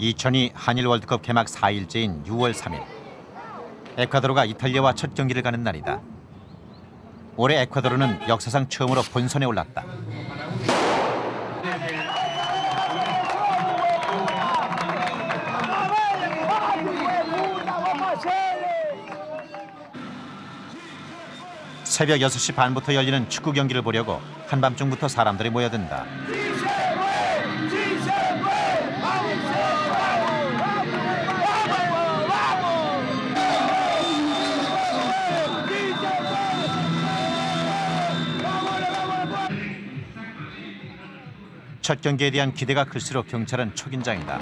2002 한일 월드컵 개막 4일째인 6월 3일. 에콰도르가 이탈리아와 첫 경기를 가는 날이다. 올해 에콰도르는 역사상 처음으로 본선에 올랐다. 새벽 6시 반부터 열리는 축구 경기를 보려고 한밤중부터 사람들이 모여든다. 첫 경기에 대한 기대가 클수록 경찰은 초긴장이다.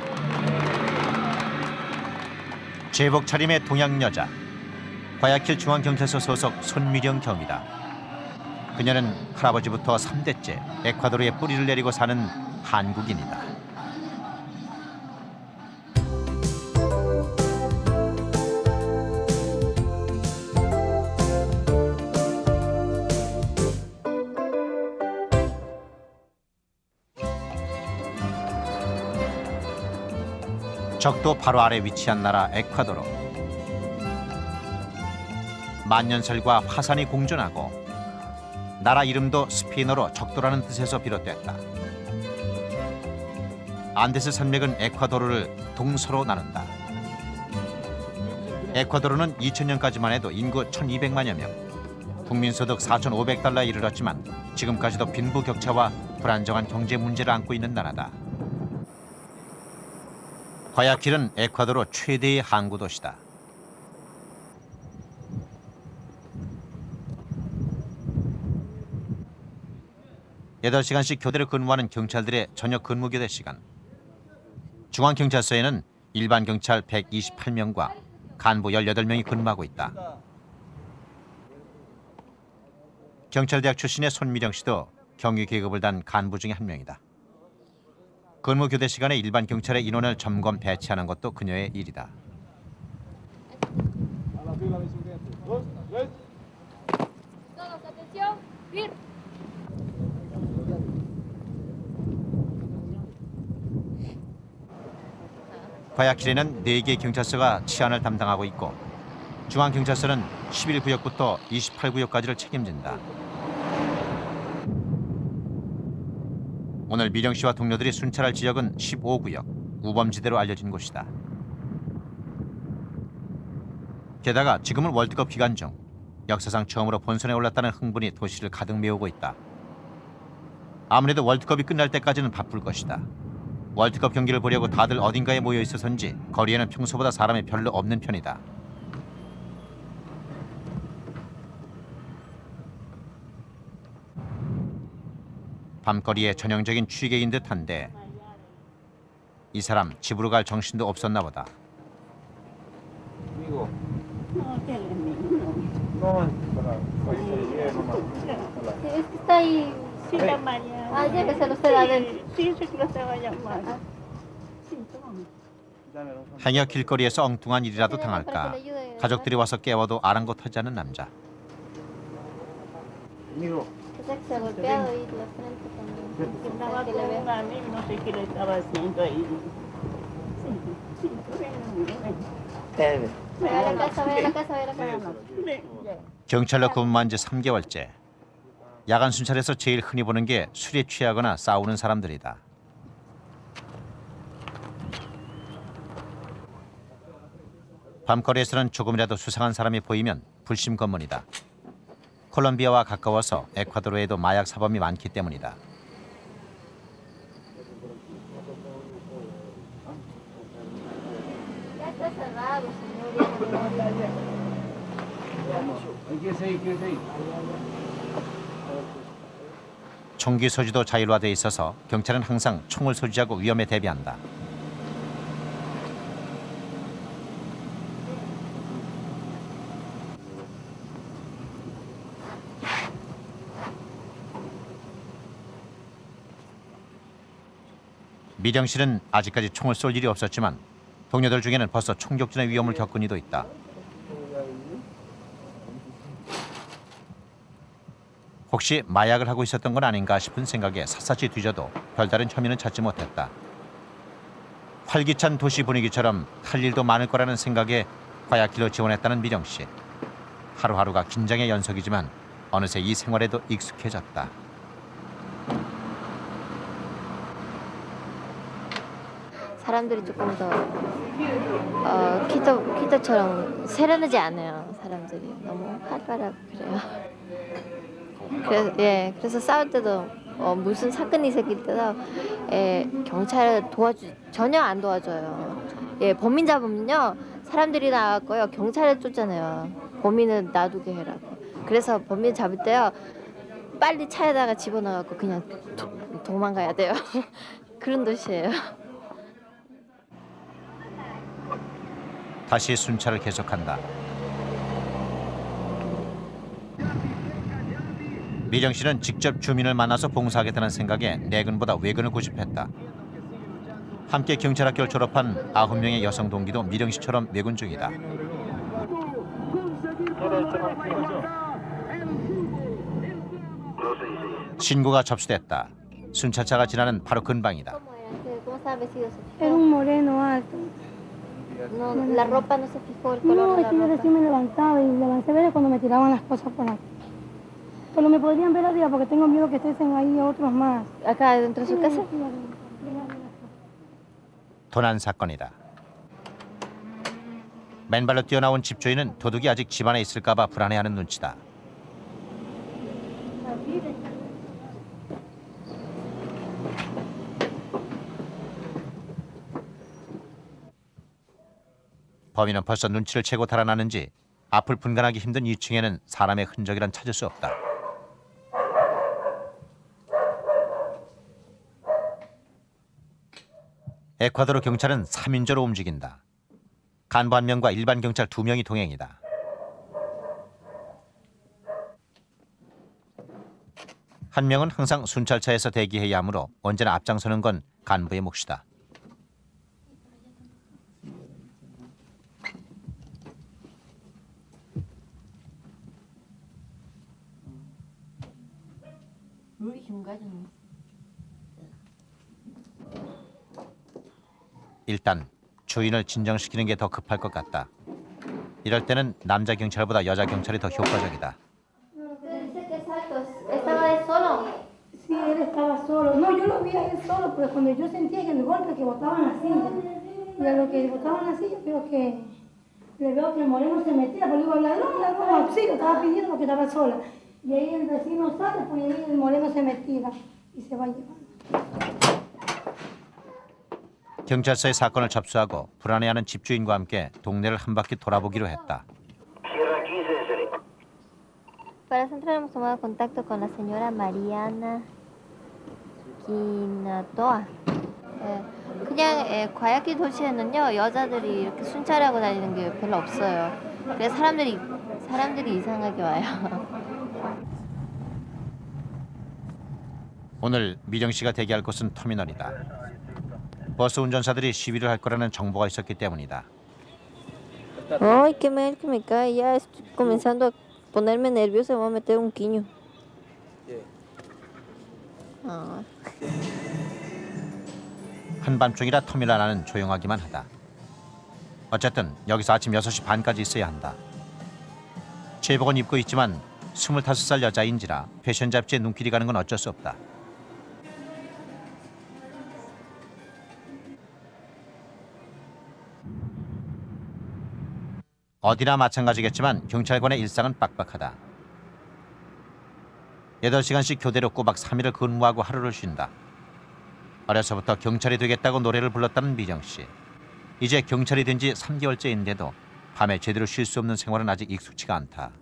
제복 차림의 동양 여자, 과야킬 중앙경찰서 소속 손미령 경이다. 그녀는 할아버지부터 3대째 에콰도르에 뿌리를 내리고 사는 한국인이다. 적도 바로 아래 위치한 나라 에콰도르. 만년설과 화산이 공존하고 나라 이름도 스페인어로 적도라는 뜻에서 비롯됐다. 안데스 산맥은 에콰도르를 동서로 나눈다. 에콰도르는 2000년까지만 해도 인구 1200만여 명, 국민소득 4,500달러에 이르렀지만 지금까지도 빈부격차와 불안정한 경제 문제를 안고 있는 나라다. 과야킬은 에콰도르 최대의 항구 도시다. 여덟 시간씩 교대를 근무하는 경찰들의 저녁 근무 교대 시간. 중앙경찰서에는 일반 경찰 128명과 간부 18명이 근무하고 있다. 경찰대학 출신의 손미령 씨도 경위 계급을 단 간부 중에 한 명이다. 근무 교대 시간에 일반 경찰의 인원을 점검 배치하는 것도 그녀의 일이다. 과야킬에는 4개 경찰서가 치안을 담당하고 있고 중앙경찰서는 11구역부터 28구역까지를 책임진다. 오늘 미령 씨와 동료들이 순찰할 지역은 15구역, 우범지대로 알려진 곳이다. 게다가 지금은 월드컵 기간 중 역사상 처음으로 본선에 올랐다는 흥분이 도시를 가득 메우고 있다. 아무래도 월드컵이 끝날 때까지는 바쁠 것이다. 월드컵 경기를 보려고 다들 어딘가에 모여 있어서인지 거리에는 평소보다 사람이 별로 없는 편이다. 밤거리에 전형적인 취객인 듯한데 이 사람 집으로 갈 정신도 없었나 보다. 행여 길거리에서 엉뚱한 일이라도 당할까 가족들이 와서 깨워도 아랑곳하지 않은 남자. Se ha golpeado y la frente también. Estaba con un amigo, no sé qué le estaba haciendo ahí. Ve a la casa, ve a la casa, ve a la casa. 경찰로 근무한 지 3개월째. 야간 순찰에서 제일 흔히 보는 게 술에 취하거나 싸우는 사람들이다. 밤거리에서는 조금이라도 수상한 사람이 보이면 불심 검문이다. 콜롬비아와 가까워서 에콰도르에도 마약 사범이 많기 때문이다. 총기 소지도 자율화돼 있어서 경찰은 항상 총을 소지하고 위험에 대비한다. 미령 씨는 아직까지 총을 쏠 일이 없었지만 동료들 중에는 벌써 총격전의 위험을 겪은 이도 있다. 혹시 마약을 하고 있었던 건 아닌가 싶은 생각에 샅샅이 뒤져도 별다른 혐의는 찾지 못했다. 활기찬 도시 분위기처럼 할 일도 많을 거라는 생각에 과야길로 지원했다는 미정 씨. 하루하루가 긴장의 연속이지만 어느새 이 생활에도 익숙해졌다. 사람들이 조금 더 퀴토처럼 세련하지 않아요. 사람들이 너무 활발하고 그래요. 그래서 싸울 때도 무슨 사건이 생길 때도 경찰 전혀 안 도와줘요. 범인 잡으면요 사람들이 나왔고요 경찰을 쫓잖아요. 범인은 놔두게 해라고. 그래서 범인 잡을 때요 빨리 차에다가 집어넣어갖고 그냥 도망가야 돼요. 그런 도시예요. 다시 순찰을 계속한다. 미정 씨는 직접 주민을 만나서 봉사하겠다는 생각에 내근보다 외근을 고집했다. 함께 경찰학교를 졸업한 9명의 여성 동기도 미정 씨처럼 외근 중이다. 신고가 접수됐다. 순찰차가 지나는 바로 근방이다. ¿Cómo estaba vestido? Era un moreno alto. No, la ropa no se fijó el color No, de es la que yo ropa. recién me levantaba y levanté a ver cuando me tiraban las cosas por aquí. Pero me podrían ver arriba porque tengo miedo que estén ahí otros más. Acá dentro de su casa. 도난 사건이다. 맨발로 뛰어나온 집주인은 도둑이 아직 집안에 있을까 봐 불안해하는 눈치다. 범인은 벌써 눈치를 채고 달아나는지 앞을 분간하기 힘든 2층에는 사람의 흔적이란 찾을 수 없다. 에콰도르 경찰은 3인조로 움직인다. 간부 1명과 일반 경찰 2명이 동행이다. 한 명은 항상 순찰차에서 대기해야 하므로 언제나 앞장서는 건 간부의 몫이다. 일단 주인을 진정시키는 게 더 급할 것 같다. 이럴 때는 남자 경찰보다 여자 경찰이 더 효과적이다. Dice que exacto, estaba él solo. Sí, él estaba solo. No, yo lo vi a él solo, pero cuando yo sentía que el golpe que botaban la silla, y a lo que botaban la silla, le veo que el moreno se metía, porque digo, ladrón, ladrón, sí, yo estaba pidiendo porque estaba sola. Y ahí el vecino sale, pues ahí el moreno se metía y se va llevando. 경찰서에 사건을 접수하고 불안해하는 집주인과 함께 동네를 한 바퀴 돌아보기로 했다. Para eso hemos tomado contacto con la señora Mariana Quinatoa. 그냥 과야키 도시에는요 여자들이 이렇게 순찰하고 다니는 게 별로 없어요. 그래서 사람들이 이상하게 와요. 오늘 미정 씨가 대기할 곳은 터미널이다. 버스 운전사들이 시위를 할 거라는 정보가 있었기 때문이다. Ay, qué mal que me cae. Ya estoy comenzando a ponerme nerviosa. Me voy a meter un quiño. 한밤중이라 터미널 안은 조용하기만 하다. 어쨌든 여기서 아침 6시 반까지 있어야 한다. 제복은 입고 있지만 25살 여자인지라 패션 잡지에 눈길이 가는 건 어쩔 수 없다. 어디나 마찬가지겠지만 경찰관의 일상은 빡빡하다. 8시간씩 교대로 꼬박 3일을 근무하고 하루를 쉰다. 어려서부터 경찰이 되겠다고 노래를 불렀다는 미정 씨. 이제 경찰이 된 지 3개월째인데도 밤에 제대로 쉴 수 없는 생활은 아직 익숙치가 않다.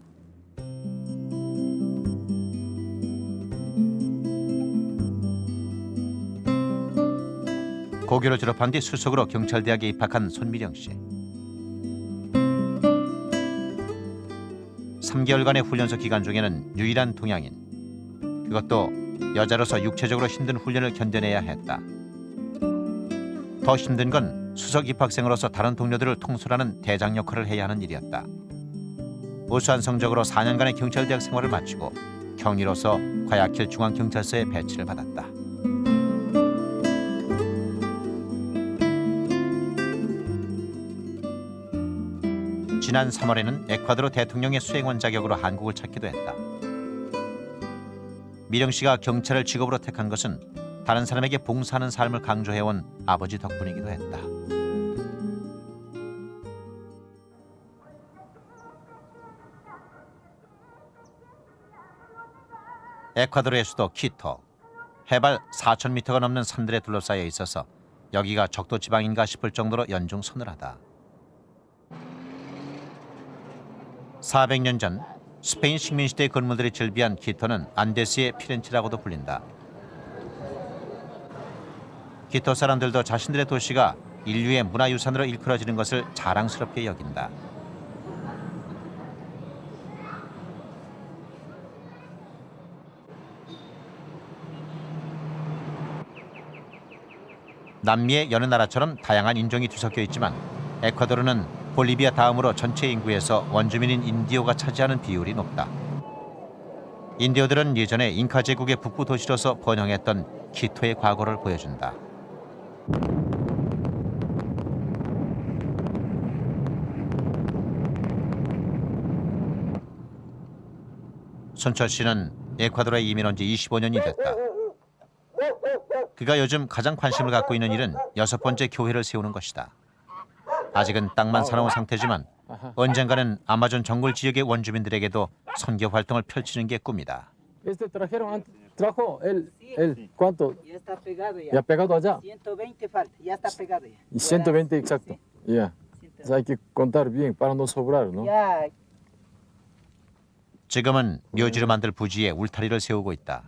고교를 졸업한 뒤 수석으로 경찰대학에 입학한 손미정 씨. 3개월간의 훈련소 기간 중에는 유일한 동양인. 그것도 여자로서 육체적으로 힘든 훈련을 견뎌내야 했다. 더 힘든 건 수석 입학생으로서 다른 동료들을 통솔하는 대장 역할을 해야 하는 일이었다. 우수한 성적으로 4년간의 경찰대학 생활을 마치고 경위로서 과야킬 중앙경찰서에 배치를 받았다. 지난 3월에는 에콰도르 대통령의 수행원 자격으로 한국을 찾기도 했다. 미령 씨가 경찰을 직업으로 택한 것은 다른 사람에게 봉사하는 삶을 강조해온 아버지 덕분이기도 했다. 에콰도르의 수도 키토. 해발 4,000m가 넘는 산들에 둘러싸여 있어서 여기가 적도 지방인가 싶을 정도로 연중 서늘하다. 400년 전 스페인 식민시대의 건물들이 즐비한 키토는 안데스의 피렌체라고도 불린다. 키토 사람들도 자신들의 도시가 인류의 문화유산으로 일컬어지는 것을 자랑스럽게 여긴다. 남미의 여느 나라처럼 다양한 인종이 뒤섞여 있지만 에콰도르는 볼리비아 다음으로 전체 인구에서 원주민인 인디오가 차지하는 비율이 높다. 인디오들은 예전에 잉카 제국의 북부 도시로서 번영했던 키토의 과거를 보여준다. 손철 씨는 에콰도르에 이민 온 지 25년이 됐다. 그가 요즘 가장 관심을 갖고 있는 일은 6번째 교회를 세우는 것이다. 아직은 땅만 사놓은 상태지만 언젠가는 아마존 정글 지역의 원주민들에게도 선교 활동을 펼치는 게 꿈이다. Este trajo él, ¿cuánto? Ya está pegado ya. Ya pegado allá. 120 falta, ya está pegado ya. Y 120 exacto. Ya. O sea, hay que contar bien para no sobrar, ¿no? Ya, 지금은 묘지로 만들 부지에 울타리를 세우고 있다.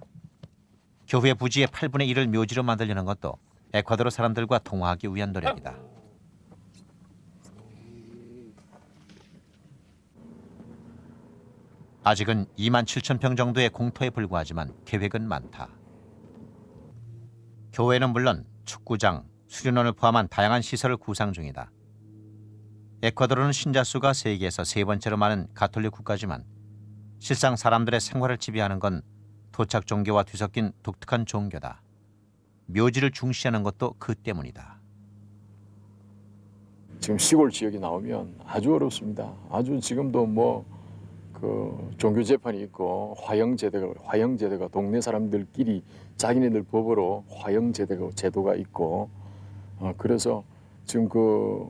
교회 부지의 8분의 1을 묘지로 만들려는 것도 에콰도르 사람들과 통화하기 위한 노력이다. 아직은 27,000평 정도의 공터에 불과하지만 계획은 많다. 교회는 물론 축구장, 수련원을 포함한 다양한 시설을 구상 중이다. 에콰도르는 신자 수가 세계에서 3번째로 많은 가톨릭 국가지만 실상 사람들의 생활을 지배하는 건 토착 종교와 뒤섞인 독특한 종교다. 묘지를 중시하는 것도 그 때문이다. 지금 시골 지역에 나오면 아주 어렵습니다. 아주 지금도 뭐 그 종교 재판이 있고 화형제도가 동네 사람들끼리 자기네들 법으로 화형제도가 있고 그래서 지금 그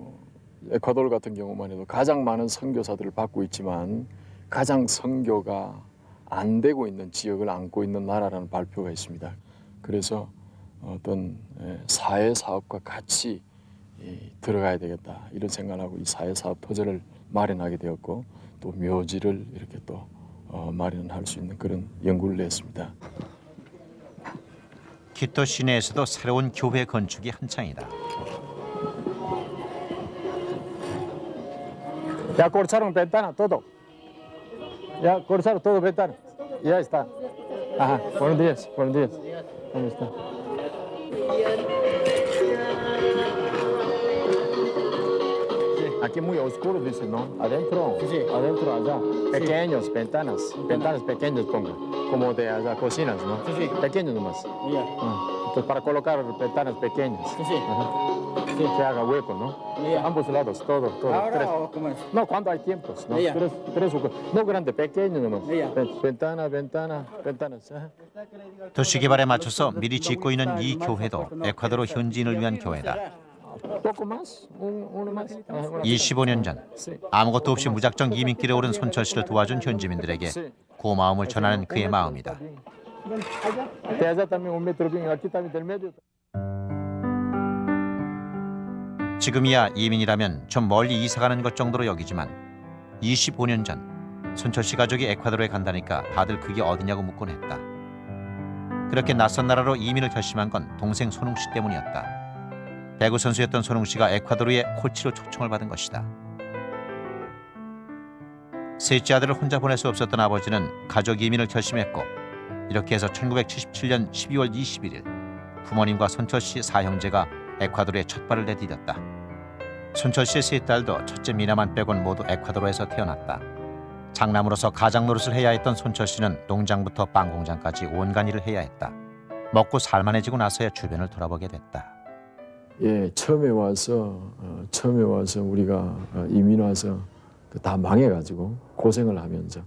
에콰도르 같은 경우만 해도 가장 많은 선교사들을 받고 있지만 가장 선교가 안 되고 있는 지역을 안고 있는 나라라는 발표가 있습니다. 그래서 어떤 사회 사업과 같이 들어가야 되겠다 이런 생각을 하고 이 사회 사업 터전을 마련하게 되었고 또 묘지를 이렇게 또 마련할 수 있는 그런 연구를 했습니다. 키토 시내에서도 새로운 교회 건축이 한창이다. Ya cortaron ventana todo. Ya cortaron todo ventana. Ya está. Ajá. Buenos días. Buenos días. ¿Cómo está? Aquí muy oscuro, dice, ¿no? Adentro, sí. Adentro, allá. Pequeños, ventanas pequeñas ponga, como de allá, cocinas, ¿no? Sí. Pequeños nomás. ya. Entonces, para colocar ventanas pequeñas. Sí. Ajá. Sí. Se haga hueco, ¿no? Ya. Ambos lados, todo. ¿Ahora Tres. o cómo es? No, cuando hay tiempos, ¿no? Ya. Tres o no grande, pequeño nomás. Ya. Ventanas. Ajá. 도시 개발에 맞춰서 미리 짓고 있는 이 교회도 에콰도르 현지인을 위한 교회다. Poco más, uno más. 25년 전 아무것도 없이 무작정 이민길에 오른 손철 씨를 도와준 현지민들에게 고마움을 전하는 그의 마음이다. De allá también un metro bien, aquí también del medio. 지금이야 이민이라면 좀 멀리 이사가는 것 정도로 여기지만 25년 전 손철 씨 가족이 에콰도르에 간다니까 다들 그게 어디냐고 묻곤 했다. 그렇게 낯선 나라로 이민을 결심한 건 동생 손웅 씨 때문이었다. 배구 선수였던 손웅 씨가 에콰도르의 코치로 초청을 받은 것이다. 셋째 아들을 혼자 보낼 수 없었던 아버지는 가족 이민을 결심했고 이렇게 해서 1977년 12월 21일 부모님과 손철 씨 사형제가 에콰도르에 첫 발을 내디뎠다. 손철 씨의 세 딸도 첫째 미나만 빼곤 모두 에콰도르에서 태어났다. 장남으로서 가장 노릇을 해야 했던 손철 씨는 농장부터 빵 공장까지 온갖 일을 해야 했다. 먹고 살만해지고 나서야 주변을 돌아보게 됐다. 예, 처음에 와서 우리가 이민 와서 다 망해가지고 고생을 하면서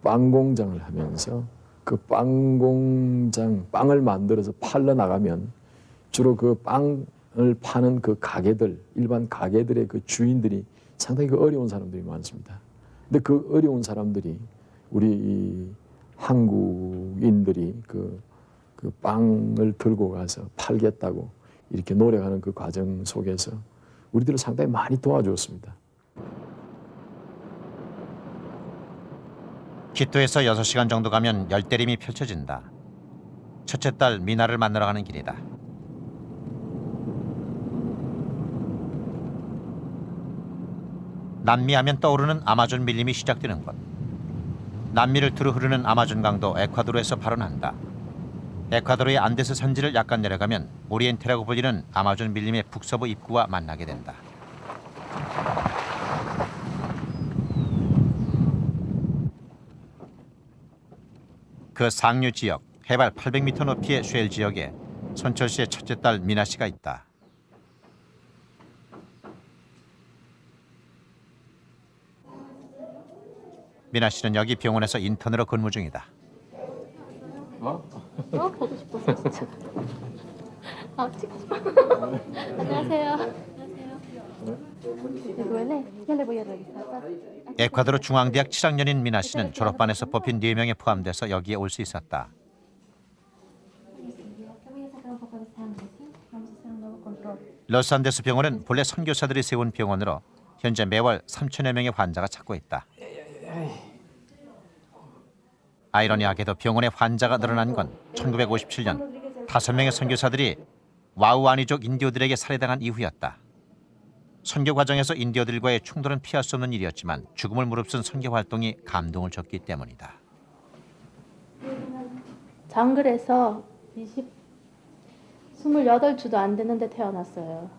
빵 공장을 하면서 그 빵 공장 빵을 만들어서 팔러 나가면 주로 그 빵을 파는 그 가게들 일반 가게들의 그 주인들이 상당히 그 어려운 사람들이 많습니다. 근데 그 어려운 사람들이 우리 이 한국인들이 그 빵을 들고 가서 팔겠다고 이렇게 노력하는 그 과정 속에서 우리들을 상당히 많이 도와주었습니다. 키토에서 6시간 정도 가면 열대림이 펼쳐진다. 첫째 딸 미나를 만나러 가는 길이다. 남미하면 떠오르는 아마존 밀림이 시작되는 곳. 남미를 두루 흐르는 아마존 강도 에콰도르에서 발원한다. 에콰도르의 안데스 산지를 약간 내려가면 오리엔테라고 불리는 아마존 밀림의 북서부 입구와 만나게 된다. 그 상류 지역, 해발 800m 높이의 쉘 지역에 손철 씨의 첫째 딸 미나 씨가 있다. 미나 씨는 여기 병원에서 인턴으로 근무 중이다. 보고 싶었어 진짜. 찍고 싶어. 안녕하세요. 에콰도르 중앙대학 7학년인 미나 씨는 졸업반에서 뽑힌 4명에 포함돼서 여기에 올 수 있었다. 로스안데스 병원은 본래 선교사들이 세운 병원으로 현재 매월 3천여 명의 환자가 찾고 있다. 아이러니하게도 병원에 환자가 늘어난 건 1957년 5명의 선교사들이 와우아니족 인디오들에게 살해당한 이후였다. 선교 과정에서 인디오들과의 충돌은 피할 수 없는 일이었지만 죽음을 무릅쓴 선교 활동이 감동을 줬기 때문이다. 장글에서 28주도 안 됐는데 태어났어요.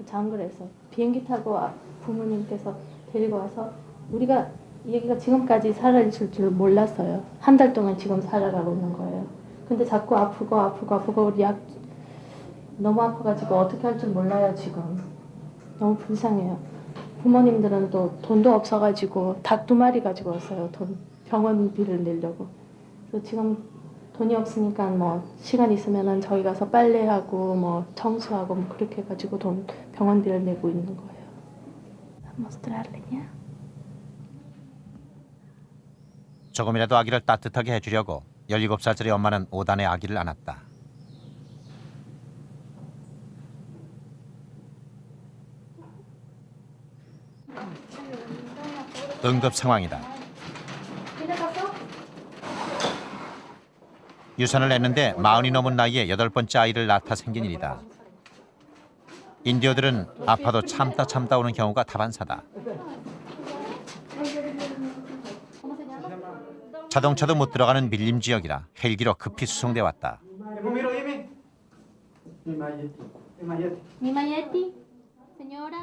장글에서 비행기 타고 부모님께서 데리고 와서 우리가 얘기가 지금까지 살아있을 줄 몰랐어요. 한 달 동안 지금 살아가고 있는 거예요. 근데 자꾸 아프고 우리 약 너무 아파가지고 어떻게 할 줄 몰라요 지금. 너무 불쌍해요. 부모님들은 또 돈도 없어가지고 닭 2마리 가지고 왔어요. 병원비를 내려고. 그래서 지금 돈이 없으니까 뭐 시간 있으면은 저희 가서 빨래하고 뭐 청소하고 뭐 그렇게 해가지고 병원비를 내고 있는 거예요. 모스트랄레냐? 조금이라도 아기를 따뜻하게 해주려고 17살짜리 엄마는 5단의 아기를 안았다. 응급 상황이다. 유산을 냈는데 40이 넘은 나이에 8번째 아이를 낳다 생긴 일이다. 인디오들은 아파도 참다 오는 경우가 다반사다. 자동차도 못 들어가는 밀림 지역이라 헬기로 급히 수송돼 왔다.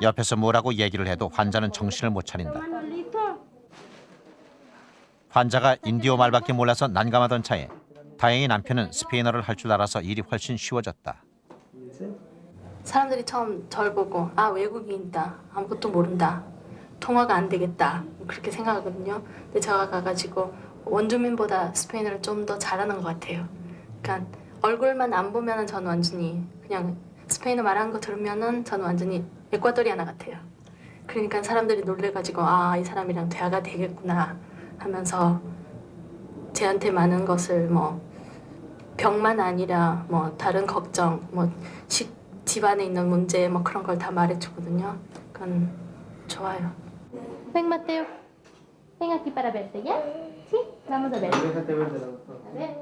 옆에서 뭐라고 얘기를 해도 환자는 정신을 못 차린다. 환자가 인디오 말밖에 몰라서 난감하던 차에 다행히 남편은 스페인어를 할 줄 알아서 일이 훨씬 쉬워졌다. 사람들이 처음 절 보고 외국인이다. 아무것도 모른다. 통화가 안 되겠다. 그렇게 생각하거든요. 근데 제가 가가지고 원주민보다 스페인어를 좀 더 잘하는 것 같아요. 그러니까 얼굴만 안 보면은 저는 완전히 그냥 스페인어 말하는 거 들으면은 저는 완전히 에콰도리아나 같아요. 그러니까 사람들이 놀래가지고 이 사람이랑 대화가 되겠구나 하면서 제한테 많은 것을 뭐 병만 아니라 뭐 다른 걱정, 뭐 집안에 있는 문제 뭐 그런 걸 다 말해주거든요. 그건 좋아요. Ven Mateo, ven aquí para verte, ¿ya? Sí, vamos a ver. Déjate ver de la doctora. A ver,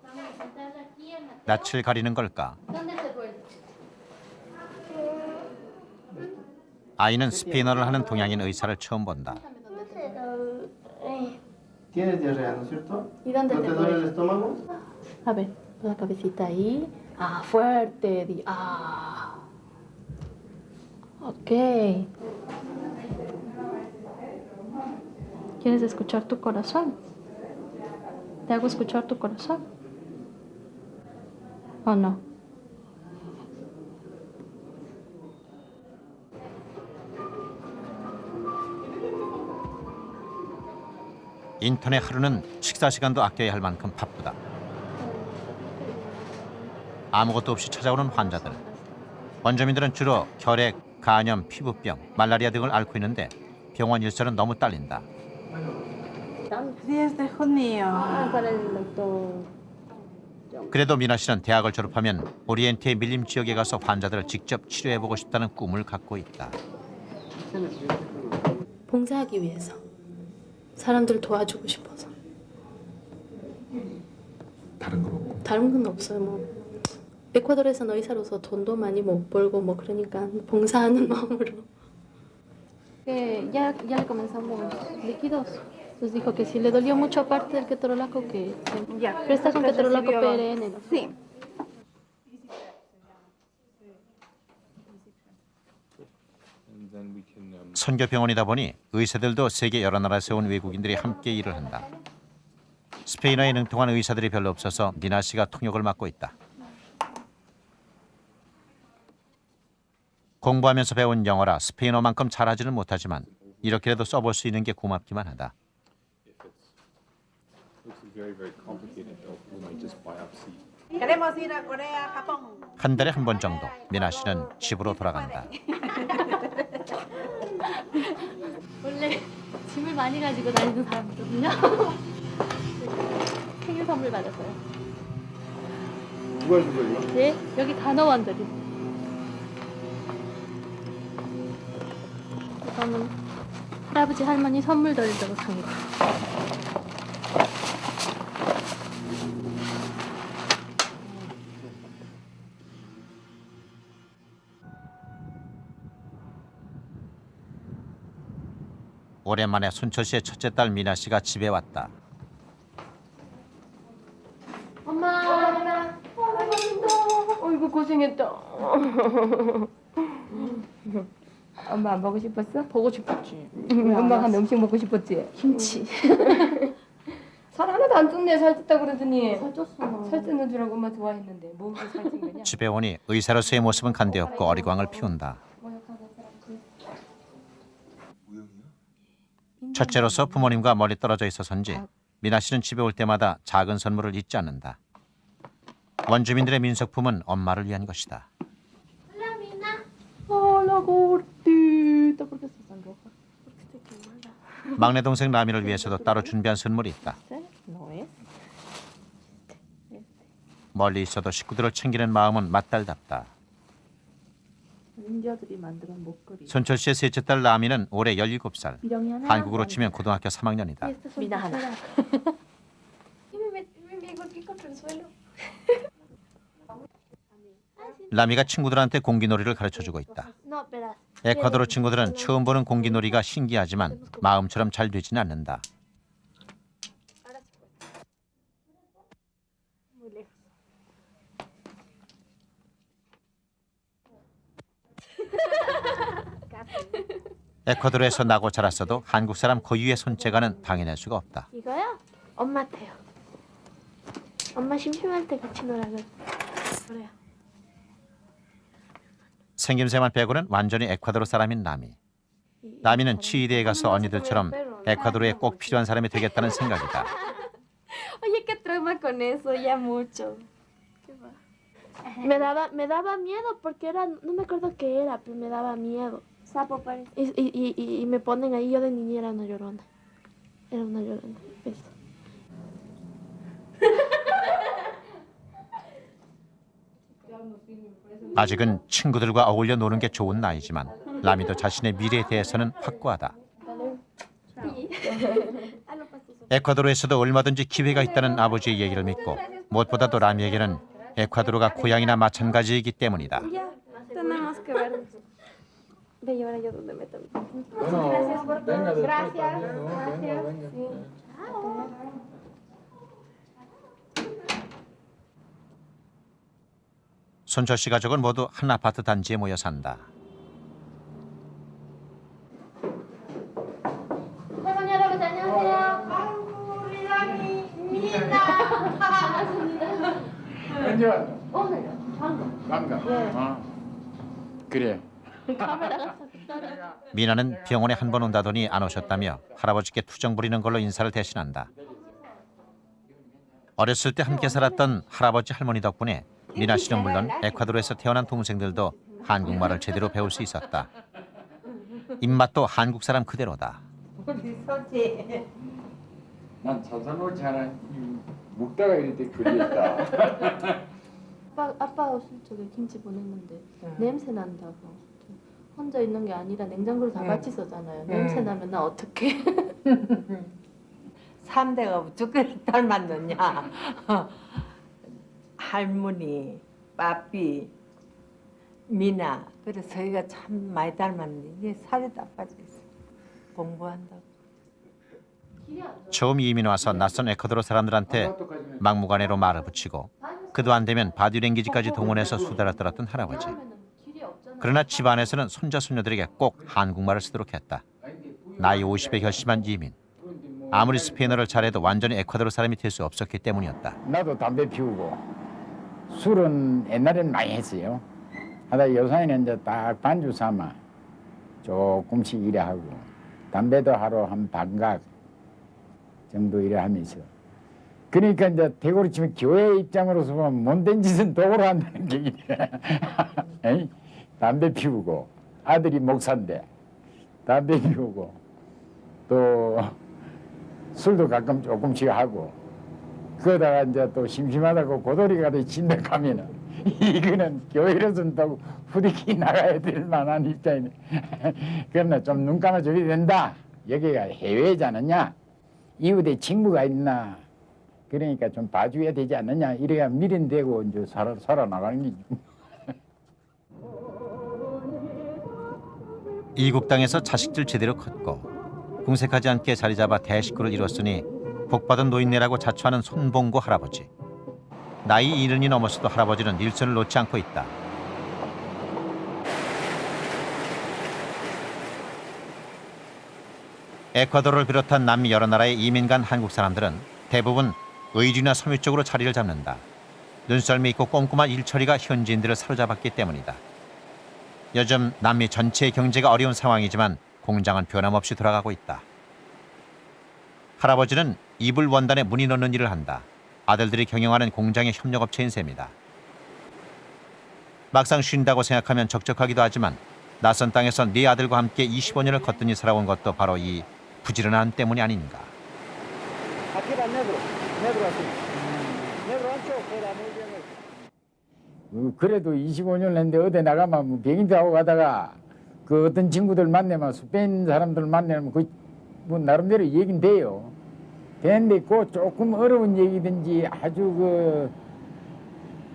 vamos a sentarla aquí en Mateo. 낯을 가리는 걸까? ¿Dónde se duerme? 아이는 스페인어를 하는 동양인 의사를 처음 본다. Tienes diarrea, ¿no es cierto? ¿Y dónde ¿No te te duele el duele? estómago? A ver, la cabecita ahí. Fuerte. Ok. ¿Quieres escuchar tu corazón? ¿Te hago escuchar tu corazón? ¿O no? 인터넷 하루는 식사 시간도 아껴야 할 만큼 바쁘다. 아무것도 없이 찾아오는 환자들. 원주민들은 주로 혈액, 간염, 피부병, 말라리아 등을 앓고 있는데 병원 일선은 너무 딸린다. 그래도 미나 씨는 대학을 졸업하면 오리엔트의 밀림 지역에 가서 환자들을 직접 치료해보고 싶다는 꿈을 갖고 있다. 봉사하기 위해서. 사람들을 도와주고 싶어서. 다른 건 없어요. 뭐 에콰도르에서는 의사로서 돈도 많이 못 벌고 뭐 그러니까 봉사하는 마음으로. Ya le comenzamos líquidos. Entonces dijo que si le dolió mucho aparte del ketorolaco que presta con ketorolaco PRN. Sí. 선교병원이다 보니 의사들도 세계 여러 나라에서 온 외국인들이 함께 일을 한다. 스페인어에 능통한 의사들이 별로 없어서 미나 씨가 통역을 맡고 있다. 공부하면서 배운 영어라 스페인어만큼 잘하지는 못하지만 이렇게라도 써볼 수 있는 게 고맙기만 하다. 한 달에 한 번 정도 미나 씨는 집으로 돌아간다. 원래 짐을 많이 가지고 다니는 사람이거든요. 생일 선물 받았어요. 누가 준 거예요? 네, 여기 간호원들이. 이거는 할아버지 할머니 선물 드리려고 산 거. 오랜만에 순철 씨의 첫째 딸 미나 씨가 집에 왔다. 엄마, 어이구 고생했다. 엄마 안 보고 싶었어? 보고 싶었지. 엄마가 하는 음식 먹고 싶었지? 김치. 살 하나도 안 쪘네. 살쪘다 그러더니 살쪘어. 살쪘는 줄 알고 엄마 좋아했는데 몸도 살찐 거냐? 집에 오니 의사로서의 모습은 간대없고 어리광을 피운다. 첫째로서 부모님과 멀리 떨어져 있어서인지 미나 씨는 집에 올 때마다 작은 선물을 잊지 않는다. 원주민들의 민속품은 엄마를 위한 것이다. Hola, gordita. ¿Por qué estás tan roja? 막내 동생 라미를 위해서도 따로 준비한 선물이 있다. No es. 멀리 있어도 식구들을 챙기는 마음은 맏딸답다. 인디아들이 만드는 목걸이. 손철 씨의 셋째 딸 라미는 올해 17살. 미령이 하나. 한국으로 치면 고등학교 3학년이다. 미나 하나. 라미가 친구들한테 공기놀이를 가르쳐주고 있다. No, espera. 에콰도르 친구들은 처음 보는 공기놀이가 신기하지만 마음처럼 잘 되지는 않는다. 에콰도르에서 나고 자랐어도 한국 사람 고유의 손재가는 당해낼 수가 없다. 이거요? 엄마한테요. 엄마 심심할 때 같이 놀아요. 그래요. 생김새만 빼고는 완전히 에콰도르 사람인 라미. 라미는 치이대에 가서 언니들처럼 에콰도르에 꼭 필요한 사람이 되겠다는 생각이다. Oye, qué trauma con eso, ya mucho. Me daba miedo porque era, no me acuerdo qué era, pero me daba miedo. Sapo parece. Y me ponen ahí, yo de niña era una llorona. Era una llorona. Eso. 아직은 친구들과 어울려 노는 게 좋은 나이지만 라미도 자신의 미래에 대해서는 확고하다. 에콰도르에서도 얼마든지 기회가 있다는 아버지의 얘기를 믿고 무엇보다도 라미에게는 에콰도르가 고향이나 마찬가지이기 때문이다. Tenemos que ver. De llevar yo donde me tengo. 손철 씨 가족은 모두 한 아파트 단지에 모여 산다. 할머니 할아버지 안녕하세요. 우리 라미 미나. 반갑습니다. 언제 왔노? 오늘요. 방금. 방금. 그래. 카메라가 미나는 병원에 한 번 온다더니 안 오셨다며 할아버지께 투정 부리는 걸로 인사를 대신한다. 어렸을 때 함께 살았던 할아버지 할머니 덕분에 미나 씨는 물론 에콰도르에서 태어난 동생들도 한국말을 제대로 배울 수 있었다. 입맛도 한국 사람 그대로다. 난 자산놓지 않아 먹다가 이럴 때 그리웠다. 아빠 오실 적에 김치 보냈는데 냄새 난다고. 혼자 있는 게 아니라 냉장고를 다 같이 써잖아요. 냄새 나면 나 어떡해? 3대가 어떻게 닮았느냐. 할머니, 빠삐, 미나. 그래서 저희가 참 많이 닮았는데 이제 살이 다 빠져있어. 공부한다고. 처음 이민 와서 낯선 에콰도르 사람들한테 막무가내로 말을 붙이고 그도 안 되면 바디랭귀지까지 동원해서 수다를 떨었던 할아버지. 그러나 집안에서는 손자 손녀들에게 꼭 한국말을 쓰도록 했다. 나이 50에 결심한 이민. 아무리 스페인어를 잘해도 완전히 에콰도르 사람이 될 수 없었기 때문이었다. 나도 담배 피우고 술은 옛날엔 많이 했어요. 하다 요새는 이제 딱 반주 삼아 조금씩 일하고 담배도 하루 한 반각 정도 일하면서 그러니까 이제 대고로 치면 교회 입장으로서 보면 못된 짓은 도구로 한다는 얘기네. 담배 피우고 아들이 목사인데 담배 피우고 또 술도 가끔 조금씩 하고 그러다가 이제 또 심심하다고 고돌이 가도 진대 가면은 이거는 교회로서는 또 후리키 나가야 될 만한 입장이네. 그러나 좀 눈 감아줘야 된다. 여기가 해외지 않느냐. 이웃에 친구가 있나. 그러니까 좀 봐줘야 되지 않느냐. 이래야 미련되고 이제 살아나가는 거지. 이국 땅에서 자식들 제대로 컸고 궁색하지 않게 자리 잡아 대식구를 이뤘으니 복받은 노인네라고 자처하는 손봉고 할아버지. 나이 70이 넘었어도 할아버지는 일선을 놓지 않고 있다. 에콰도르를 비롯한 남미 여러 나라의 이민 간 한국 사람들은 대부분 의주나 섬유 쪽으로 자리를 잡는다. 눈썰미 있고 꼼꼼한 일처리가 현지인들을 사로잡았기 때문이다. 요즘 남미 전체의 경제가 어려운 상황이지만 공장은 변함없이 돌아가고 있다. 할아버지는 이불 원단에 무늬 넣는 일을 한다. 아들들이 경영하는 공장의 협력업체인 셈이다. 막상 쉰다고 생각하면 적적하기도 하지만 낯선 땅에서 네 아들과 함께 25년을 거뜬히 살아온 것도 바로 이 부지런함 때문이 아닌가. 그래도 25년 했는데 어디 나가면 뭐 비행기 타고 가다가 그 어떤 친구들 만나면 스페인 사람들 만나면 그 뭐 나름대로 얘기는 돼요. 되는데 그 조금 어려운 얘기든지 아주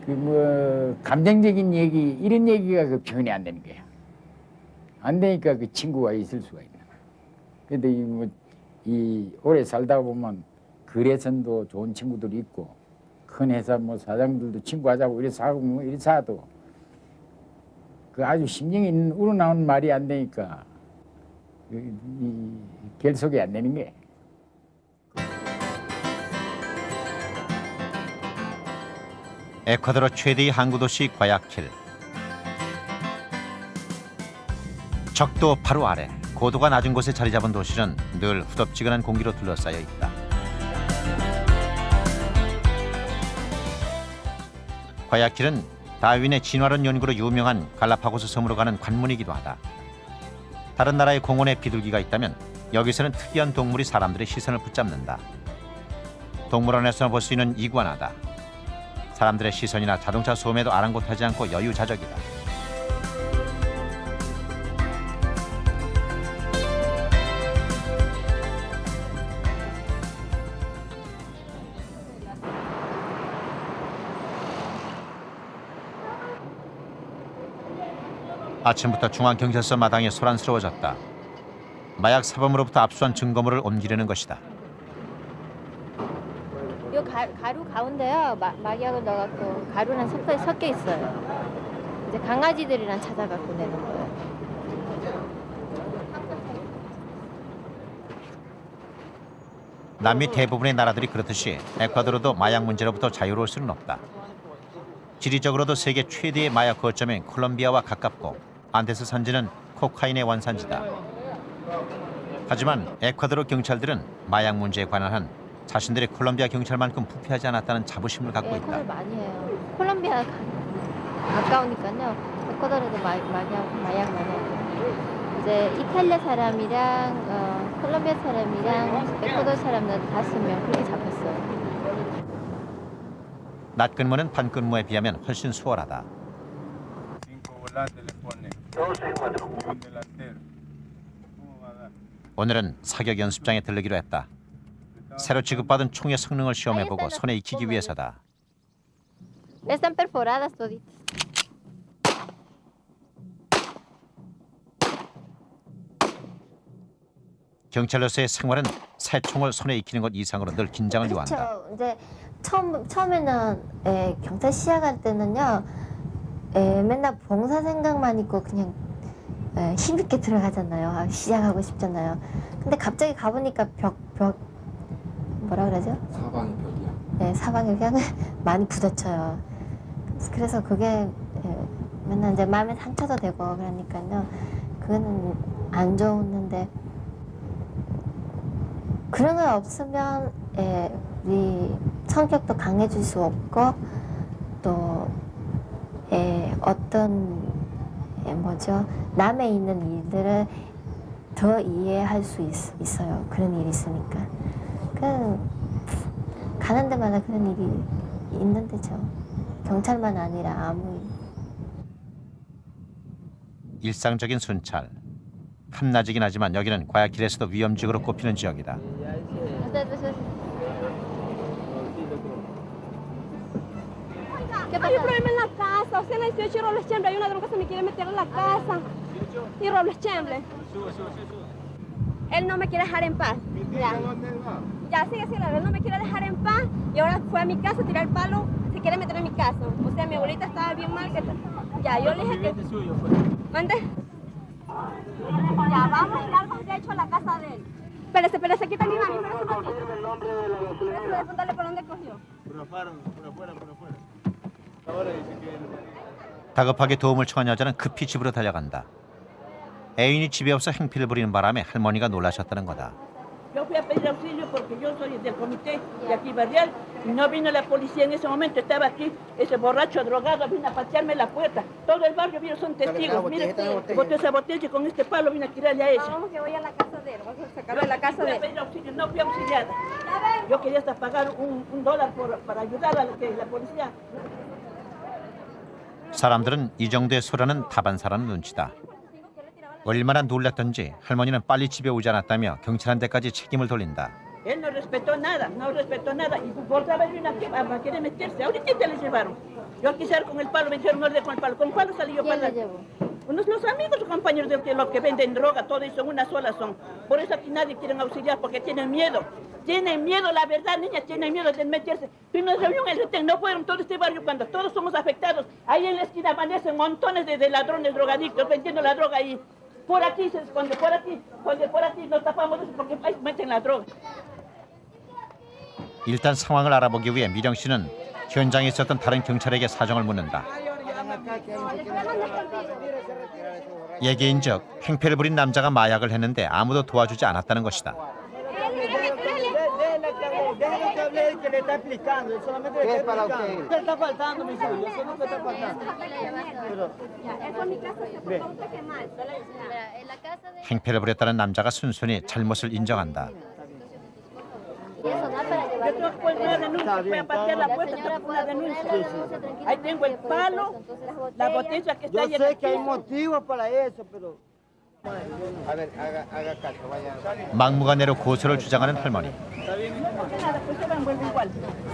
뭐 감정적인 얘기 이런 얘기가 그 표현이 안 되는 거야. 안 되니까 그 친구가 있을 수가 있는 거야. 근데 이 오래 살다 보면 거래선도 좋은 친구들이 있고 큰 회사 뭐 사장들도 친구하자고 이래 사고 뭐 이래 사도 그 아주 심정이 우러나오는 말이 안 되니까 이 결속이 안 되는 게. 에콰도르 최대의 항구 도시 과야킬. 적도 바로 아래 고도가 낮은 곳에 자리 잡은 도시는 늘 후덥지근한 공기로 둘러싸여 있다. 과야킬은 다윈의 진화론 연구로 유명한 갈라파고스 섬으로 가는 관문이기도 하다. 다른 나라의 공원에 비둘기가 있다면 여기서는 특이한 동물이 사람들의 시선을 붙잡는다. 동물원에서 볼 수 있는 이구아나다. 사람들의 시선이나 자동차 소음에도 아랑곳하지 않고 여유자적이다. 아침부터 중앙경찰서 마당이 소란스러워졌다. 마약 사범으로부터 압수한 증거물을 옮기려는 것이다. 이 가루 가운데요 막약을 넣어갖고 가루랑 섞여 있어요. 이제 강아지들이랑 찾아갖고 내는 거예요. 남미 대부분의 나라들이 그렇듯이 에콰도르도 마약 문제로부터 자유로울 수는 없다. 지리적으로도 세계 최대의 마약 거점인 콜롬비아와 가깝고 안데스 산지는 코카인의 원산지다. 하지만 에콰도르 경찰들은 마약 문제에 관한 한 자신들이 콜롬비아 경찰만큼 부패하지 않았다는 자부심을 갖고 예, 그걸 있다. 많이 해요. 콜롬비아 가까우니까요. 에콰도르도 마약 많이 하고. 이제 이탈리아 사람이랑 콜롬비아 사람이랑 에콰도르 사람들 5명 그렇게 잡혔어요. 낮 근무는 밤 근무에 비하면 훨씬 수월하다. 오늘은 사격 연습장에 들르기로 했다. 새로 지급받은 총의 성능을 시험해보고 손에 익히기 위해서다. Están perforadas toditas. 경찰로서의 생활은 새 총을 손에 익히는 것 이상으로 늘 긴장을 요한다. 그렇죠. 이제 처음에는 경찰 시작할 때는요, 맨날 봉사 생각만 있고 그냥 힘있게 들어가잖아요. 시작하고 싶잖아요. 근데 갑자기 가보니까 뭐라 그러죠? 사방이 벽이야. 네, 사방이 그냥 많이 부딪혀요. 그래서 그게 맨날 이제 마음에 상처도 되고 그러니까요. 그거는 안 좋았는데 그런 거 없으면 우리 성격도 강해질 수 없고 또 어떤 남에 있는 일들을 더 이해할 수 있어요. 그런 일이 있으니까. 가는 데마다 그런 일이 있는 데죠. 경찰만 아니라 아무 일상적인 순찰. 한낮이긴 하지만 여기는 과야길에서도 위험지구로 꼽히는 지역이다. Hay un problema en la casa, usted me dice, yo robo los chambres, hay una droga que se me quiere meter en la casa y robo los chambres. Él no me quiere dejar en paz. Ya, sigue, él no me quiere dejar en paz y ahora fue a mi casa a tirar el palo, se quiere meter en mi casa. O sea, mi abuelita estaba bien mal. Ya, yo le dije que... ¿Mande? Ya, vamos a ir algo de hecho a la casa de él. Espérese, aquí está mi mano. Espérese, preguntarle por dónde cogió. Por afuera. 다급하게 도움을 청한 여자는 급히 집으로 달려간다. 애인이 집에 없어 행피를 부리는 바람에 할머니가 놀라셨다는 거다. Yo fui a pedir auxilio porque yo soy del comité de aquí barrial y no vino la policía en ese momento, estaba aquí ese borracho drogado, vino a patearme la puerta. Todo el barrio vino, son testigos. Mire, boté esa botella y con este palo vine a tirarle a ella. Vamos que voy a la casa de él, voy a sacarlo de la casa Fui de a él. pedir auxilio, no fui auxiliada. Yo quería hasta pagar $1 para ayudar a la policía. 사람들은 이 정도의 소란은 다반사라는 눈치다. 얼마나 놀랐던지 할머니는 빨리 집에 오지 않았다며 경찰한테까지 책임을 돌린다. Él no respetó nada y voltaba a venir aquí a querer meterse. Ahorita le llevaron. Yo quisiera con el palo, me hicieron orden con el palo. Con el palo salí yo para la... Los amigos o compañeros de los que venden droga, todos son una sola son. Por eso aquí nadie quiere auxiliar porque tienen miedo. Tienen miedo, la verdad, niñas, tienen miedo de meterse. Tuvimos una reunión en el retén, no fueron todo este barrio cuando todos somos afectados. Ahí en la esquina amanecen montones de ladrones drogadictos vendiendo la droga ahí. Por aquí se esconde, por aquí nos tapamos eso porque ahí meten la droga. 일단 상황을 알아보기 위해 미령 씨는 현장에 있었던 다른 경찰에게 사정을 묻는다. 얘기인즉 행패를 부린 남자가 마약을 했는데 아무도 도와주지 않았다는 것이다. 행패를 부렸다는 남자가 순순히 잘못을 인정한다. Yo tengo que poner una denuncia, voy a patear la puerta, tengo que poner una denuncia. Ahí tengo el palo, la botella que está ahí en la esquina. motivos para eso, pero... A ver, haga caso, vaya. 막무가내로 고소를 주장하는 할머니. Nada, pues se van, vuelve igual.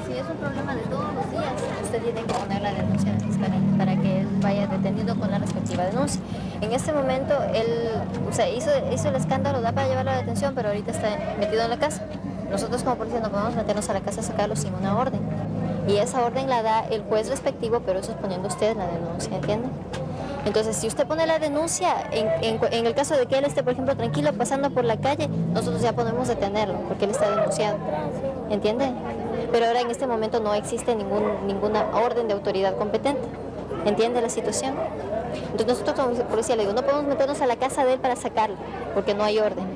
Si es un problema de todos los días, usted tiene que poner la denuncia a la fiscalía para que él vaya detenido con la respectiva denuncia. En este momento él hizo el escándalo, da para llevarlo a la detención, pero ahorita está metido en la casa. Nosotros como policía no podemos meternos a la casa a sacarlo sin una orden. Y esa orden la da el juez respectivo, pero eso es poniendo usted la denuncia, ¿entiende? Entonces, si usted pone la denuncia, en el caso de que él esté, por ejemplo, tranquilo pasando por la calle, nosotros ya podemos detenerlo, porque él está denunciado, ¿entiende? Pero ahora en este momento no existe ninguna orden de autoridad competente. entiende la situación. Entonces nosotros como policía le digo, no podemos meternos a la casa de él para sacarlo, porque no hay orden.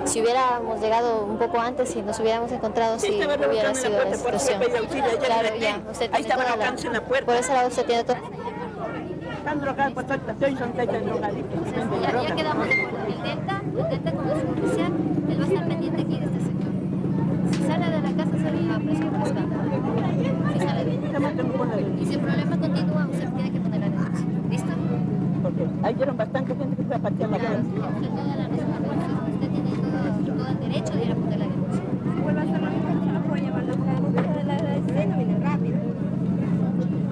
Si hubiéramos llegado un poco antes y nos hubiéramos encontrado, si hubiera sido la situación. Claro, ya, usted Ahí tiene estaba toda la cáncer en la puerta. por ese lado usted tiene todo. Están drogados, pues todos son drogadictos. Ya quedamos de acuerdo. El Delta como es un oficial, él va a estar pendiente aquí de este sector. Si sale de la casa se le va a presionar el escándalo. Si sale bien. Y si el problema continúa, usted tiene que poner la denuncia. ¿Listo? Porque ahí vieron bastante gente que fue a patear la puerta. Usted toda la razón. Usted tiene todo el derecho de ir a poner la denuncia. Vuelve a hacer lo mismo, se lo puede llevar la denuncia de la escena, viene rápido.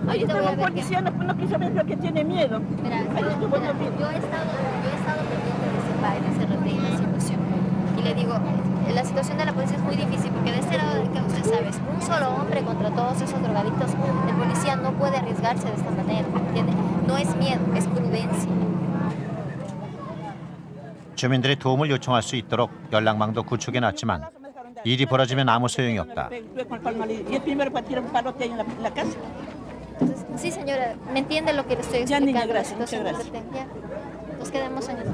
Ahí Ahorita voy estaba a un ver policía, no quiso ver lo que tiene miedo. Mira, Ahí estuvo yo he estado pendiente de ese padre, de ese rete y la situación. Y le digo, la situación de la policía es muy difícil porque de este lado que usted sabe, es un solo hombre contra todos esos drogadictos. El policía no puede arriesgarse de esta manera, ¿entiende? No es miedo, es prudencia. 주민들이 도움을 요청할 수 있도록 연락망도 구축해놨지만 일이 벌어지면 아무 소용이 없다. Y el primero para tirar un palote ahí en la casa. Entonces, sí, señora, ¿me entiende lo que le estoy Ya, explicando? niña, la gracias, situación muchas que tengo? Ya, nos quedemos en el...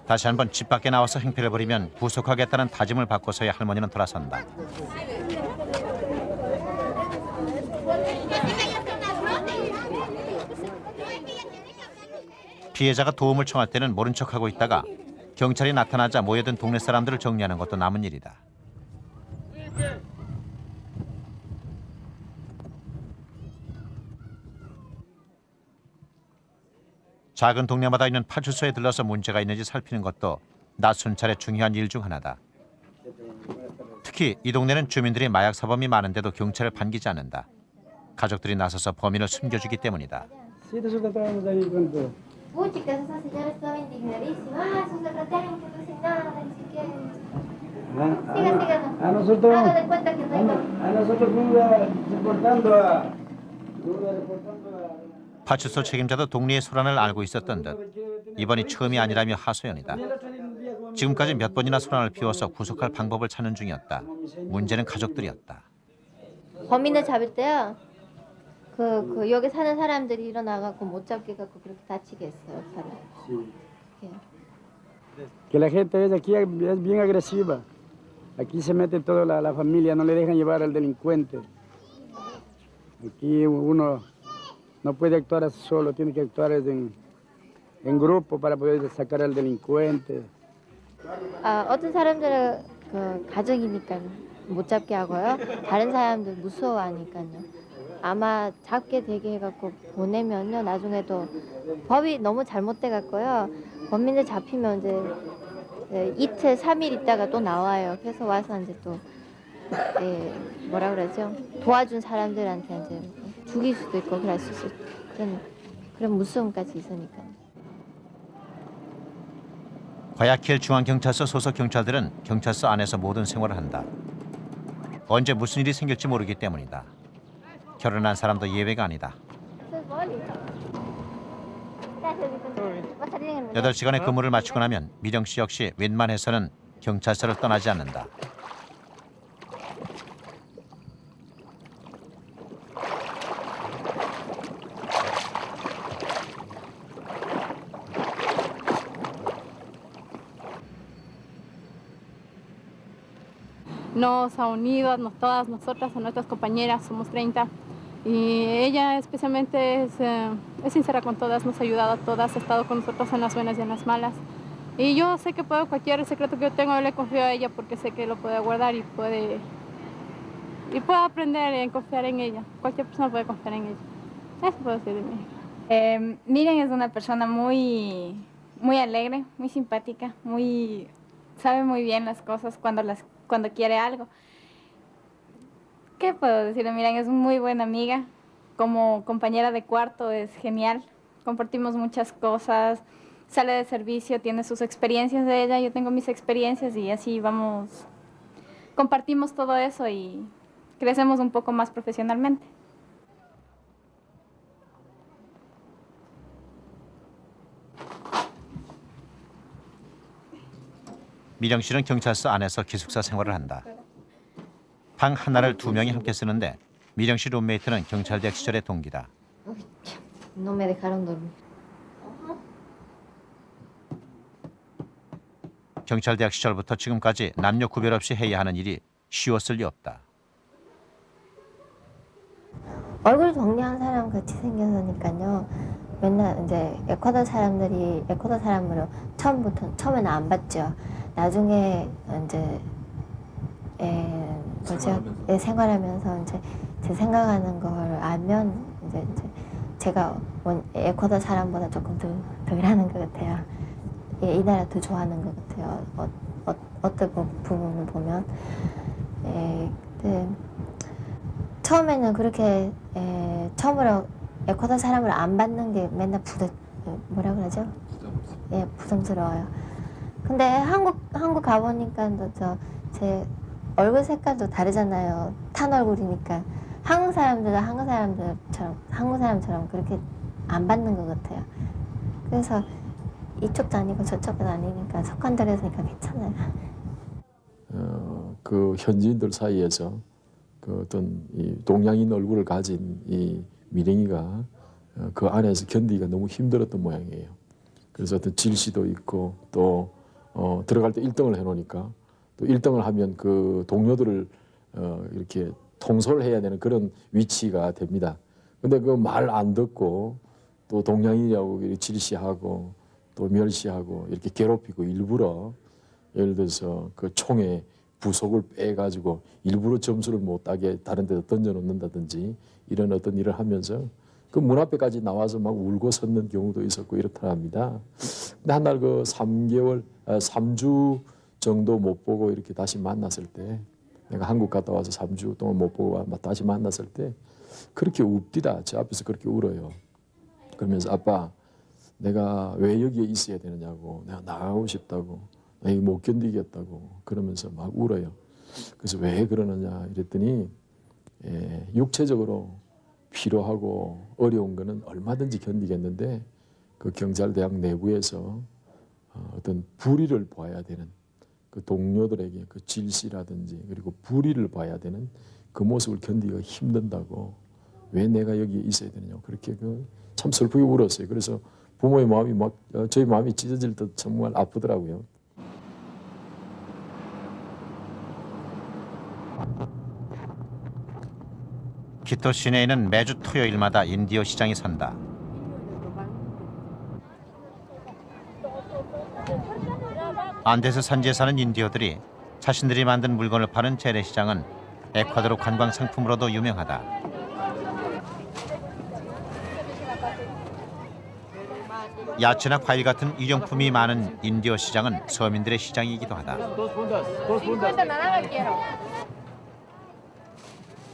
다시 한번 집 밖에 나와서 행패를 부리면 구속하겠다는 다짐을 받고서야 할머니는 돌아선다. 피해자가 도움을 청할 때는 모른 척하고 있다가 경찰이 나타나자 모여든 동네 사람들을 정리하는 것도 남은 일이다. 작은 동네마다 있는 파출소에 들러서 문제가 있는지 살피는 것도 낯순찰의 중요한 일 중 하나다. 특히 이 동네는 주민들이 마약 사범이 많은데도 경찰을 반기지 않는다. 가족들이 나서서 범인을 숨겨주기 때문이다. Uy, chicas, esa señora estaba indignadísima. Ah, sus secretarios que no hacen nada, ni siquiera... Siga, A nosotros, haga de cuenta que no hay nada. a nosotros fuimos reportando a... 파출소 책임자도 동네의 소란을 알고 있었던 듯 이번이 처음이 아니라며 하소연이다. 지금까지 몇 번이나 소란을 피워서 구속할 방법을 찾는 중이었다. 문제는 가족들이었다. 범인을 잡을 때요. 그 여기 사는 사람들이 일어나갖고 못 잡게 갖고 그렇게 다치게 했어요, 팔을. Que la gente es aquí es bien agresiva. Aquí se mete toda la familia, no le dejan llevar al delincuente. Aquí uno no puede actuar solo, tiene que actuar en grupo para poder sacar al delincuente. 아, 어떤 사람들은 그 가족이니까 못 잡게 하고요. 다른 사람들 무서워하니까요. 아마 잡게 되게 해갖고 보내면요. 나중에도 법이 너무 잘못돼 갖고요. 범인들 잡히면 이제 이틀, 3일 있다가 또 나와요. 그래서 와서 이제 또 뭐라 그러죠? 도와준 사람들한테 이제 죽일 수도 있고 그럴 수 있고 그런 무서움까지 있으니까요. 과야킬 중앙경찰서 소속 경찰들은 경찰서 안에서 모든 생활을 한다. 언제 무슨 일이 생길지 모르기 때문이다. 결혼한 사람도 예외가 아니다. 8시간의 근무를 마치고 나면 미령 씨 역시 웬만해서는 경찰서를 떠나지 않는다. Nos ha unido a todas nosotras, a nuestras compañeras, somos 30. Y ella especialmente es sincera con todas, nos ha ayudado a todas, ha estado con nosotros en las buenas y en las malas. Y yo sé que puedo, cualquier secreto que yo tengo, yo le confío a ella porque sé que lo puede guardar y puede aprender en confiar en ella. Cualquier persona puede confiar en ella. Eso puedo decir de mí. Miriam es una persona muy alegre, muy simpática, sabe muy bien las cosas cuando quiere algo. ¿Qué puedo decir de Miriam? Es muy buena amiga. Como compañera de cuarto es genial. Compartimos muchas cosas. Sale de servicio, tiene sus experiencias de ella, yo tengo mis experiencias y así vamos. Compartimos todo eso y crecemos un poco más profesionalmente. 미령 씨는 경찰서 안에서 기숙사 생활을 한다. 방 하나를 2명이 함께 쓰는데 미령 씨 룸메이트는 경찰대학 시절의 동기다. No me dejaron dormir. 경찰대학 시절부터 지금까지 남녀 구별 없이 해야 하는 일이 쉬웠을 리 없다. 얼굴 정리한 사람 같이 생겨서니까요. 맨날 이제 에콰도르 사람으로 처음에는 안 봤죠. 나중에 이제 생활하면서 이제 제 생각하는 걸 알면 이제 제가 에콰도르 사람보다 조금 덜 하는 것 같아요. 이 나라 더 좋아하는 것 같아요. 어떤 부분을 보면. 처음에는 그렇게 처음으로 에콰도르 사람을 안 받는 게 맨날 뭐라 그러죠? 부담스러워요. 근데 한국 가보니까 제 얼굴 색깔도 다르잖아요. 탄 얼굴이니까 한국 사람처럼 그렇게 안 받는 것 같아요. 그래서 이쪽도 아니고 저쪽도 아니니까 석관들에서니까 괜찮아요. 그 현지인들 사이에서 그 어떤 이 동양인 얼굴을 가진 이 미랭이가 그 안에서 견디기가 너무 힘들었던 모양이에요. 그래서 어떤 질시도 있고 또 들어갈 때 1등을 해놓으니까 또 1등을 하면 그 동료들을 이렇게 통솔해야 되는 그런 위치가 됩니다. 근데 그 말 안 듣고 또 동양인이라고 이렇게 질시하고 또 멸시하고 이렇게 괴롭히고 일부러 예를 들어서 그 총에 부속을 빼가지고 일부러 점수를 못 따게 다른 데다 던져놓는다든지 이런 어떤 일을 하면서 그 문 앞에까지 나와서 막 울고 섰는 경우도 있었고 이렇더랍니다. 근데 한 날 그 3주 정도 못 보고 이렇게 다시 만났을 때 내가 한국 갔다 와서 3주 동안 못 보고 다시 만났을 때 그렇게 웁디다. 제 앞에서 그렇게 울어요. 그러면서 아빠 내가 왜 여기에 있어야 되느냐고 내가 나가고 싶다고 나 이거 못 견디겠다고 그러면서 막 울어요. 그래서 왜 그러느냐 이랬더니 육체적으로 피로하고 어려운 거는 얼마든지 견디겠는데 그 경찰대학 내부에서 어떤 불의를 봐야 되는 그 동료들에게 그 질시라든지 그리고 불의를 봐야 되는 그 모습을 견디기가 힘든다고 왜 내가 여기에 있어야 되느냐고 그렇게 참 슬프게 울었어요. 그래서 부모의 마음이 막 저희 마음이 찢어질 듯 정말 아프더라고요. 키토 시내에는 매주 토요일마다 인디오 시장이 선다. 안데스 산지에 사는 인디오들이 자신들이 만든 물건을 파는 재래시장은 에콰도르 관광 상품으로도 유명하다. 야채나 과일 같은 일용품이 많은 인디오 시장은 서민들의 시장이기도 하다.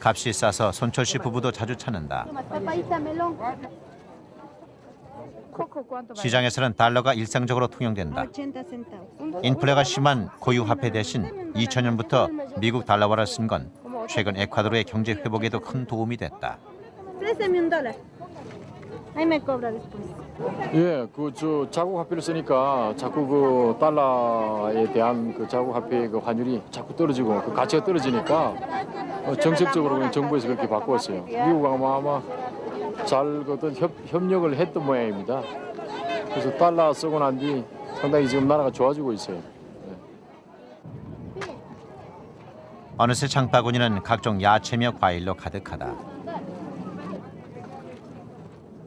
값이 싸서 손철 씨 부부도 자주 찾는다. 시장에서는 달러가 일상적으로 통용된다. 인플레가 심한 고유 화폐 대신 2000년부터 미국 달러화를 쓴 건 최근 에콰도르의 경제 회복에도 큰 도움이 됐다. 예, 그 자국 화폐를 쓰니까 자꾸 그 달러에 대한 그 자국 화폐의 그 환율이 자꾸 떨어지고 그 가치가 떨어지니까 정책적으로 그냥 정부에서 그렇게 바꾸었어요. 미국하고 아마 잘 어떤 협력을 했던 모양입니다. 그래서 달러 쓰고 난 뒤 상당히 지금 나라가 좋아지고 있어요. 어느새 장바구니는 각종 야채며 과일로 가득하다.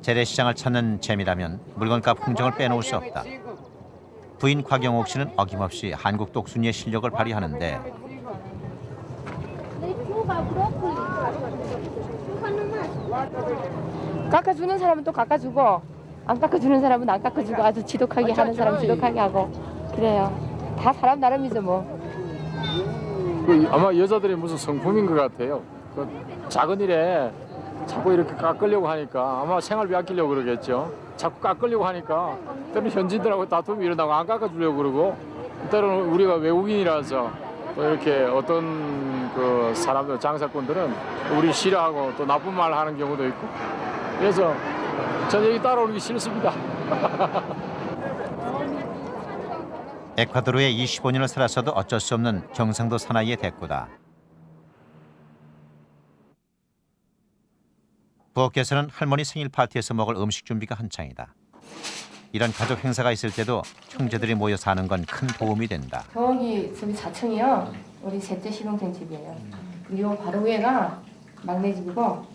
재래시장을 찾는 재미라면 물건값 흥정을 빼놓을 수 없다. 부인 곽영옥 씨는 어김없이 한국 똑순이의 실력을 발휘하는데 깎아주는 사람은 또 깎아주고 안 깎아주는 사람은 안 깎아주고 아주 지독하게 하는 사람 지독하게 하고 그래요. 다 사람 나름이죠 뭐. 아마 여자들이 무슨 성품인 것 같아요. 그 작은 일에 자꾸 이렇게 깎으려고 하니까 아마 생활비 아끼려고 그러겠죠. 자꾸 깎으려고 하니까 때로는 현지인들하고 다툼이 일어나고 안 깎아주려고 그러고 때로는 우리가 외국인이라서 또 이렇게 어떤 그 사람들 장사꾼들은 우리 싫어하고 또 나쁜 말 하는 경우도 있고 그래서 전 여기 따라오기 싫습니다. 에콰도르에 25년을 살았어도 어쩔 수 없는 경상도 사나이의 대꾸다. 부엌에서는 할머니 생일 파티에서 먹을 음식 준비가 한창이다. 이런 가족 행사가 있을 때도 형제들이 모여 사는 건 큰 도움이 된다. 저기 4층이요. 우리 셋째 시동생 집이에요. 그리고 바로 위에가 막내 집이고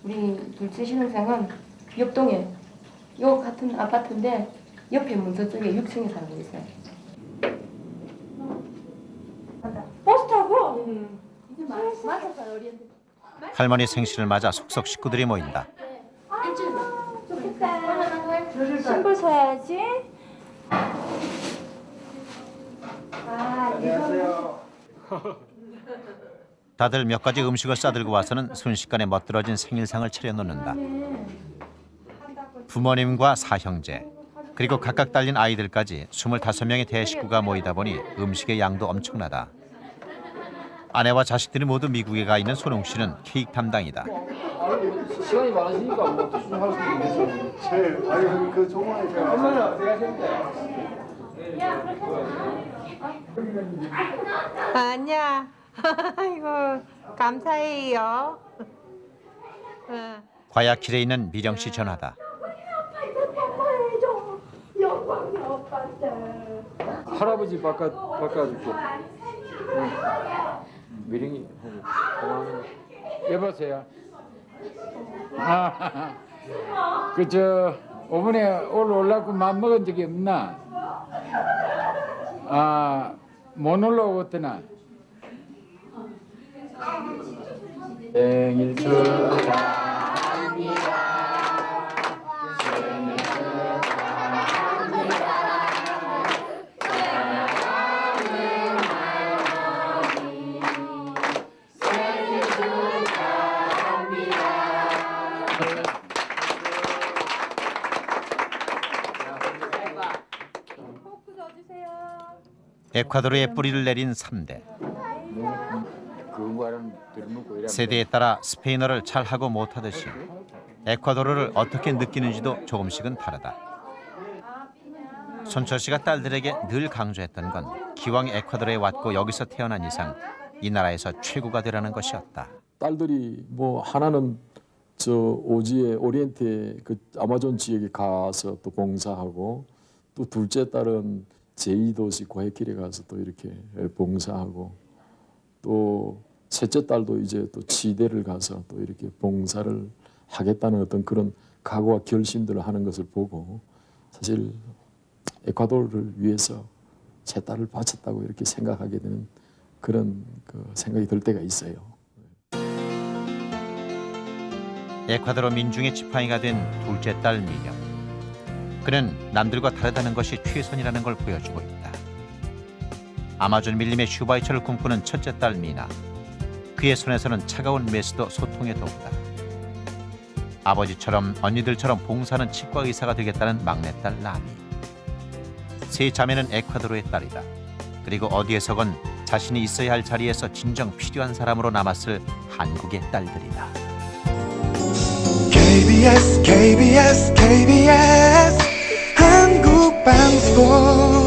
우리 둘째 시동생은 옆동에 요 같은 아파트인데 옆에 문서 쪽에 6층에 살고 있어요. 버스 타고 할머니 생신을 맞아 속속 식구들이 모인다. 신발 사야지. 다들 몇 가지 음식을 싸들고 와서는 순식간에 멋들어진 생일상을 차려놓는다. 부모님과 사형제 그리고 각각 딸린 아이들까지 25명의 대식구가 모이다 보니 음식의 양도 엄청나다. 아내와 자식들이 모두 미국에 가 있는 손웅 씨는 케이크 담당이다. 시간이 많으시니까 뭐 수술할 수도 있겠어요. 아니 그 조금만 제가 얼마나 어떻게 하셨는데? 아니야. 아이고 감사해요. 과야킬에 있는 미령 씨 전화다. 할아버지 바꿔줄게. 미령이 여보세요. 그저 오븐에 올라고 맘 먹은 적이 없나? 못 올라오겠더나. 생일 축하합니다. 에콰도르에 뿌리를 내린 3대. 세대에 따라 스페인어를 잘하고 못하듯이 에콰도르를 어떻게 느끼는지도 조금씩은 다르다. 손철 씨가 딸들에게 늘 강조했던 건 기왕 에콰도르에 왔고 여기서 태어난 이상 이 나라에서 최고가 되라는 것이었다. 딸들이 뭐 하나는 저 오지에 오리엔테 그 아마존 지역에 가서 또 봉사하고 또 둘째 딸은 제2도시 고해길에 가서 또 이렇게 봉사하고 또 셋째 딸도 이제 또 지대를 가서 또 이렇게 봉사를 하겠다는 어떤 그런 각오와 결심들을 하는 것을 보고 사실 에콰도르를 위해서 제 딸을 바쳤다고 이렇게 생각하게 되는 그런 그 생각이 들 때가 있어요. 에콰도르 민중의 지팡이가 된 둘째 딸 미령. 그는 남들과 다르다는 것이 최선이라는 걸 보여주고 있다. 아마존 밀림의 슈바이처를 꿈꾸는 첫째 딸 미나. 그의 손에서는 차가운 메스도 소통의 도구다. 아버지처럼 언니들처럼 봉사하는 치과 의사가 되겠다는 막내딸 라미. 세 자매는 에콰도르의 딸이다. 그리고 어디에서건 자신이 있어야 할 자리에서 진정 필요한 사람으로 남았을 한국의 딸들이다. KBS KBS KBS 한국방송